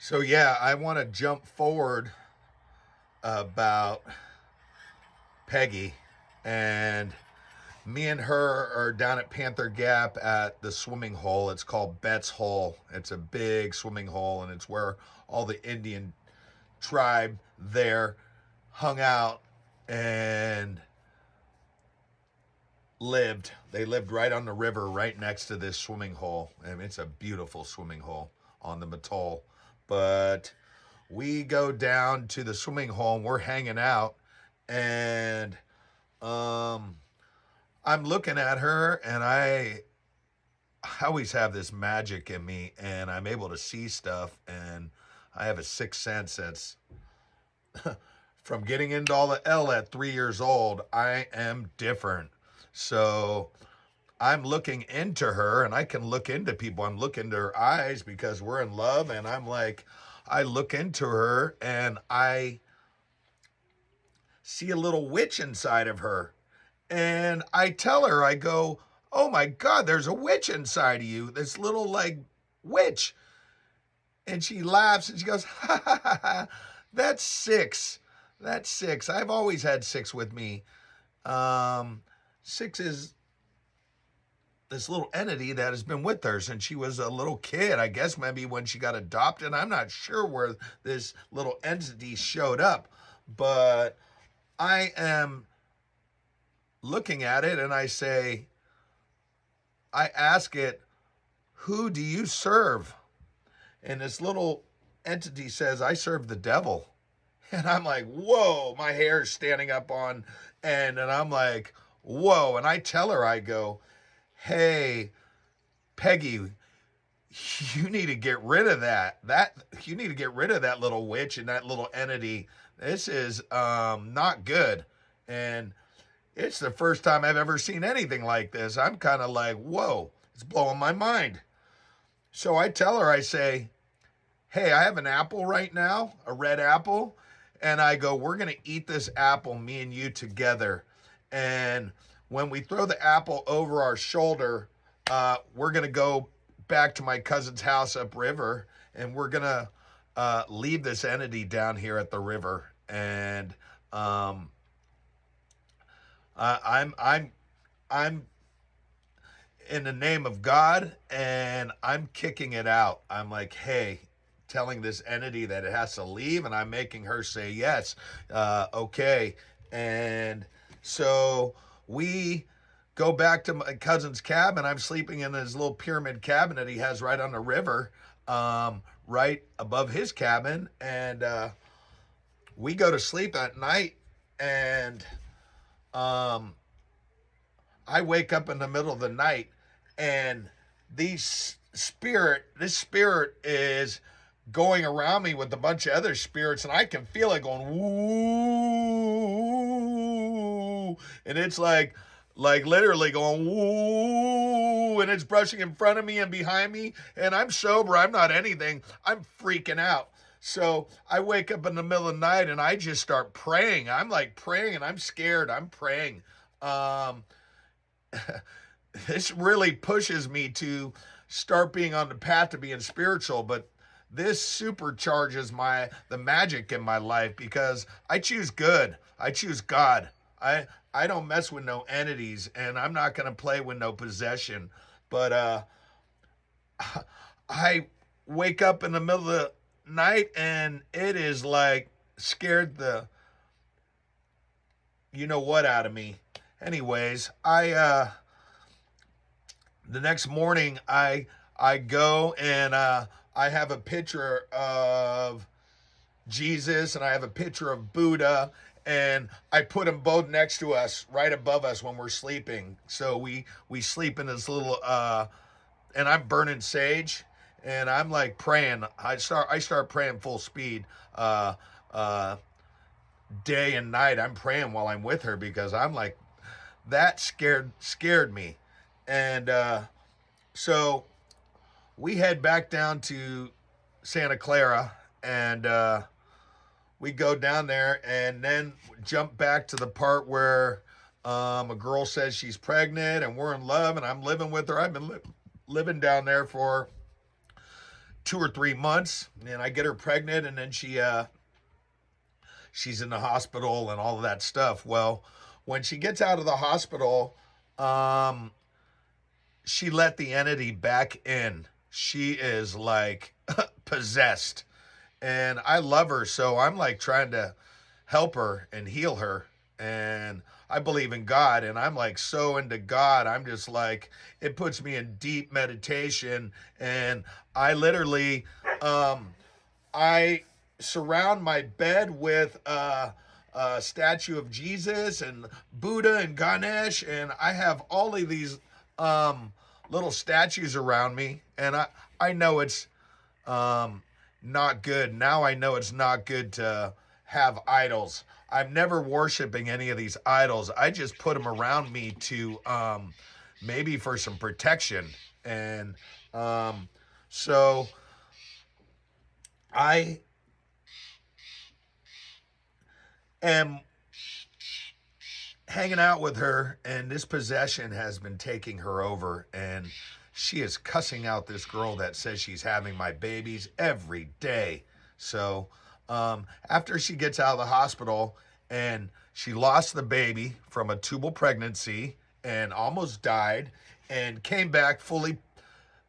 So yeah, I want to jump forward about Peggy, and me and her are down at Panther Gap at the swimming hole. It's called Bet's Hole. It's a big swimming hole, and it's where all the Indian tribe there hung out and lived. They lived right on the river, right next to this swimming hole. I mean, it's a beautiful swimming hole on the Atoll. But we go down to the swimming hole and we're hanging out, and um, I'm looking at her, and I always have this magic in me, and I'm able to see stuff, and I have a sixth sense that's from getting into all the L at 3 years old. I am different. So I'm looking into her, and I can look into people. I'm looking into her eyes because we're in love, and I'm like, I look into her and I see a little witch inside of her. And I tell her, I go, oh my God, there's a witch inside of you, this little like witch. And she laughs and she goes, ha ha ha, ha. That's six. That's six. I've always had six with me. Six is this little entity that has been with her since she was a little kid. I guess maybe when she got adopted. I'm not sure where this little entity showed up, but I am looking at it and I ask it, who do you serve? And this little entity says, I serve the devil. And I'm like, whoa, my hair's standing up on, and I'm like, whoa. And I tell her, I go, hey, Peggy, you need to get rid of that. You need to get rid of that little witch and that little entity. This is not good. And it's the first time I've ever seen anything like this. I'm kind of like, whoa, it's blowing my mind. So I tell her, I say, hey, I have an apple right now, a red apple. And I go, we're going to eat this apple, me and you together. And when we throw the apple over our shoulder, we're going to go back to my cousin's house upriver, and we're going to leave this entity down here at the river. And I'm in the name of God, and I'm kicking it out. I'm like, hey, telling this entity that it has to leave, and I'm making her say yes. Okay. And so we go back to my cousin's cabin. I'm sleeping in his little pyramid cabin that he has right on the river, right above his cabin. And we go to sleep at night, and I wake up in the middle of the night, and this spirit is going around me with a bunch of other spirits, and I can feel it going woo, and it's like literally going woo, and it's brushing in front of me and behind me, and I'm sober, I'm not anything, I'm freaking out. So I wake up in the middle of the night and I just start praying. I'm like praying, and I'm scared. I'm praying. Um, this really pushes me to start being on the path to being spiritual, but this supercharges the magic in my life because I choose good. I choose God. I don't mess with no entities, and I'm not going to play with no possession. But I wake up in the middle of the night, and it is like scared the you know what out of me. Anyways, I the next morning I go, and I have a picture of Jesus, and I have a picture of Buddha, and I put them both next to us, right above us when we're sleeping. So we sleep in this little and I'm burning sage, and I'm like praying. I start praying full speed, uh, day and night. I'm praying while I'm with her because I'm like that scared me, and so we head back down to Santa Clara, and we go down there and then jump back to the part where a girl says she's pregnant and we're in love, and I'm living with her. I've been living down there for 2 or 3 months, and I get her pregnant, and then she's in the hospital and all of that stuff. Well, when she gets out of the hospital, um, she let the entity back in. She is like possessed, and I love her, so I'm like trying to help her and heal her. And I believe in God, and I'm like so into God. I'm just like, it puts me in deep meditation, and I literally, I surround my bed with a statue of Jesus and Buddha and Ganesh, and I have all of these um, little statues around me, and I know it's um, not good. Now I know it's not good to have idols. I'm never worshiping any of these idols. I just put them around me to maybe for some protection. And um, so I am hanging out with her, and this possession has been taking her over, and she is cussing out this girl that says she's having my babies every day. So after she gets out of the hospital, and she lost the baby from a tubal pregnancy and almost died, and came back fully,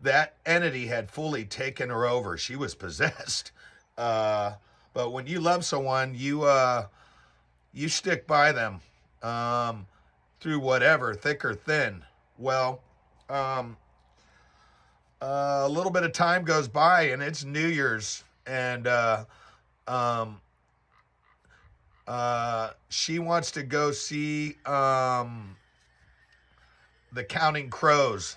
that entity had fully taken her over. She was possessed. uh, but when you love someone, you stick by them um, through whatever, thick or thin. Well, um, a little bit of time goes by, and it's New Year's, and um, she wants to go see the Counting Crows.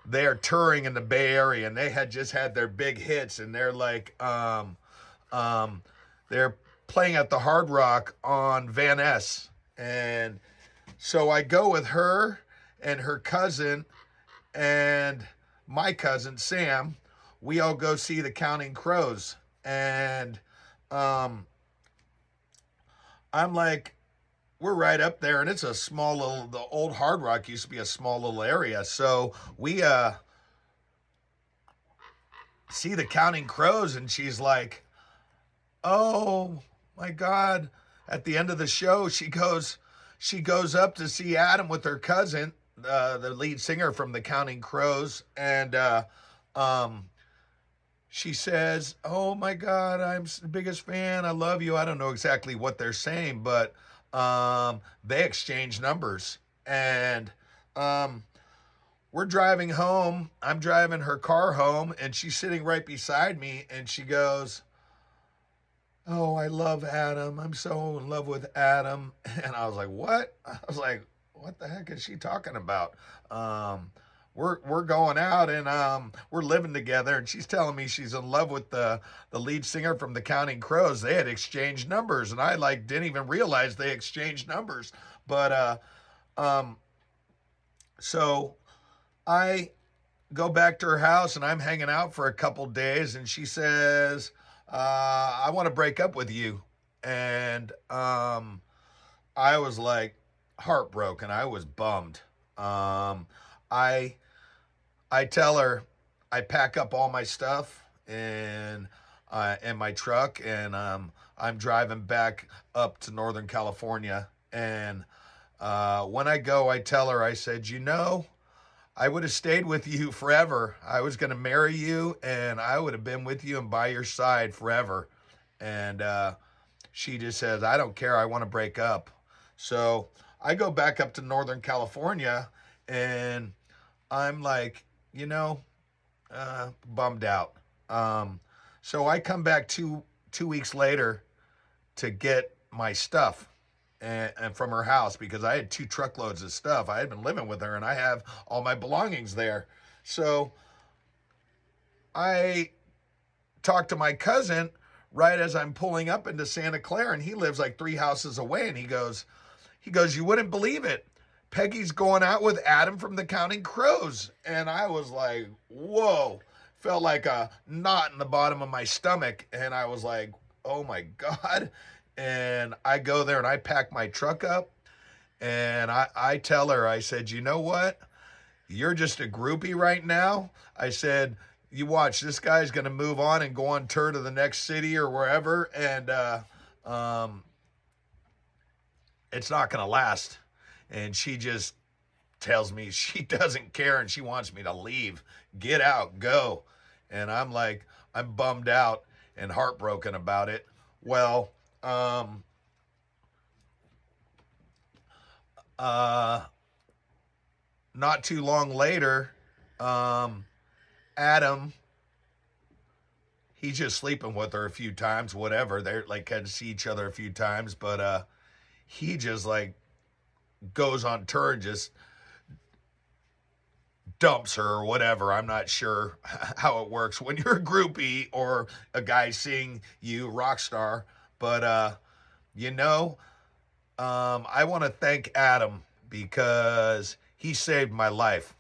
They're touring in the Bay Area, and they had just had their big hits, and they're like, um, they're playing at the Hard Rock on Van Ness. And so I go with her and her cousin and my cousin Sam. We all go see the Counting Crows, and um, I'm like, we're right up there, and it's a small little. The old Hard Rock used to be a small little area, so we see the Counting Crows, and she's like, "Oh my God!" At the end of the show, she goes up to see Adam with her cousin, the lead singer from the Counting Crows, and um, she says, "Oh my God, I'm the biggest fan. I love you." I don't know exactly what they're saying, but they exchange numbers, and um, we're driving home. I'm driving her car home, and she's sitting right beside me, and she goes, "Oh, I love Adam. I'm so in love with Adam." And I was like, "What?" I was like, "What the heck is she talking about?" Um, we're going out, and we're living together, and she's telling me she's in love with the lead singer from the Counting Crows. They had exchanged numbers, and I like didn't even realize they exchanged numbers. But um, so I go back to her house, and I'm hanging out for a couple days, and she says, "I want to break up with you." And I was like heartbroken. I was bummed. Um, I I tell her I pack up all my stuff in my truck, and I'm driving back up to Northern California. And when I go, I tell her, I said, I would have stayed with you forever. I was going to marry you, and I would have been with you and by your side forever. And she just says, "I don't care. I want to break up." So I go back up to Northern California, and I'm like, bummed out. Um, so I come back two weeks later to get my stuff and from her house, because I had 2 truckloads of stuff. I had been living with her, and I have all my belongings there. So I talked to my cousin right as I'm pulling up into Santa Clara, and he lives like 3 houses away, and he goes, "You wouldn't believe it. Peggy's going out with Adam from the Counting Crows." And I was like, whoa, felt like a knot in the bottom of my stomach. And I was like, oh my God. And I go there, and I pack my truck up, and I tell her, I said, "You know what? You're just a groupie right now." I said, you watch, this guy's going to move on and go on tour to the next city or wherever, and um, it's not going to last. And she just tells me she doesn't care and she wants me to leave, get out, go. And I'm like, I'm bummed out and heartbroken about it. Well, uh, not too long later, Adam, he's just sleeping with her a few times, whatever. They're like, had to see each other a few times, but he just like goes on tour and just dumps her or whatever. I'm not sure how it works when you're a groupie or a guy seeing you rock star, but you know, I want to thank Adam because he saved my life.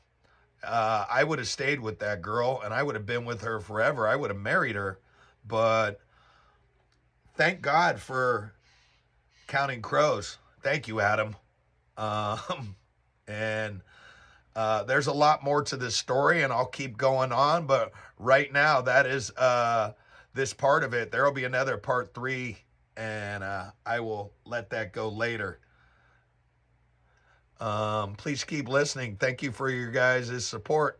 I would have stayed with that girl and I would have been with her forever. I would have married her, but thank God for Counting Crows. Thank you, Adam. And there's a lot more to this story, and I'll keep going on. But right now, that is this part of it. There will be another part 3, and I will let that go later. Please keep listening. Thank you for your guys' support.